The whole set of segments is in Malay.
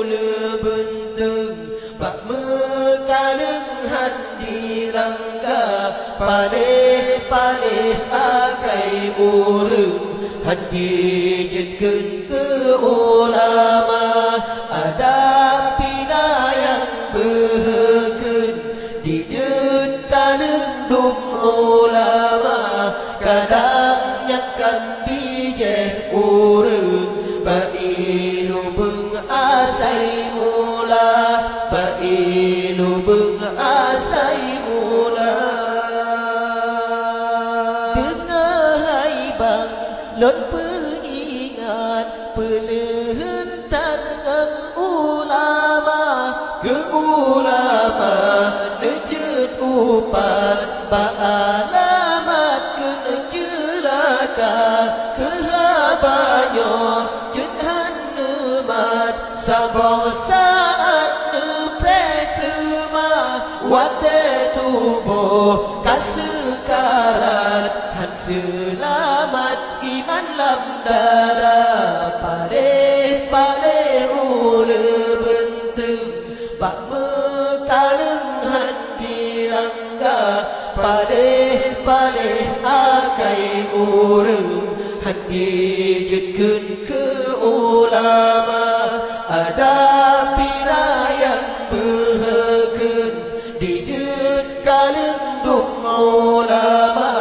ula bentung bak mekaleng hati rangga paleh-paleh akai urang hati jetkeun ke ulama ada pina yang behekeun dijeut kaleng dum ulama kadang nyakan bijeh urang bailu beung asai mula bailu beung asai mula tengah hai bang lon peringat pelehen tangan ulama ke ulama nejeut upat ba alamat ke jelaka ke habanyo jethan nemat saboh saat nepretema wate tubuh kasekarat han selamat iman lam dara paleh-paleh ula bentung bak mekaleng hati rangga paleh-paleh akai urang hati jetkeun ke ulama ada pira yang behekeun dijeut kaleng dum ulama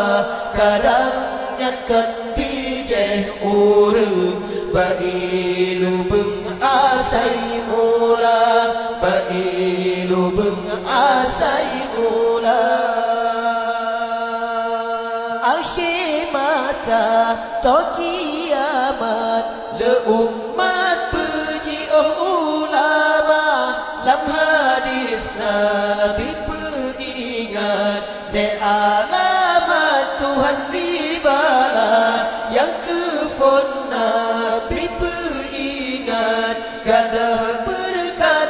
kadang nyakan bijeh urang bailu beung asai mula bailu beung asai mula akhir masa to kiamat le umat puji ulama lam hadis nabi peringat de alamat Tuhan dibala yang kefon nabi peringat gadah berkat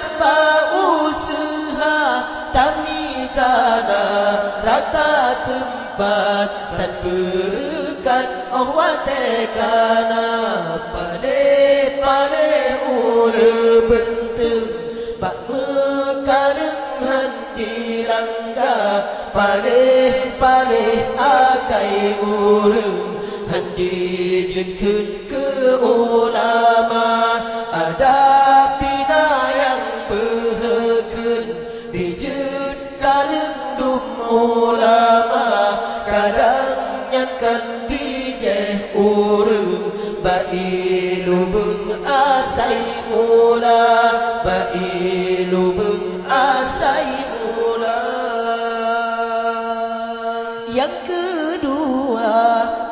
usaha tami tanah rata tempat dan berkat Allah tekana paleh-paleh ula bentung bak mekaleng hati rangga paleh-paleh akai urang hati jetkeun ke ulama ada pina yang behekeun dijeut kaleng dum ulama kadang nyakan bijeh urang bailu beung asai mula bailu beung asai mula yang kedua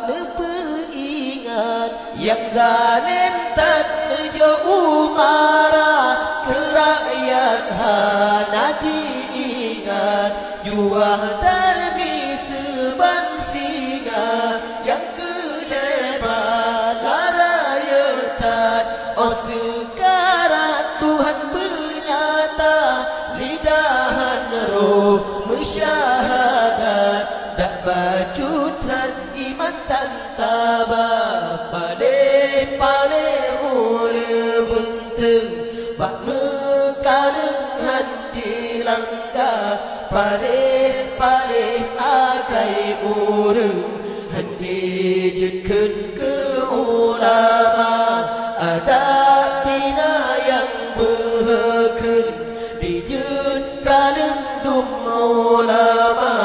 neperingat yang zalim tak nejo umara ke rakyat hana diingat juah tarbi seban singa yang kedebat larayatan oh sekarat Tuhan bernyata lidahan roh musyahadat dak bacutran iman tantaba paleh-paleh ula bentung bak mekaleng hati langga paleh-paleh akai urang hati jetkeun ke ulama ada pina yang behekeun dijeut kaleng dum ulama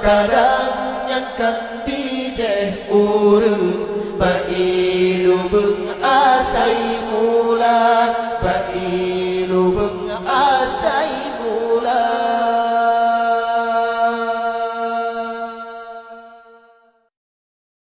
kadang nyakan bijeh urang bailu beung asai mula bailu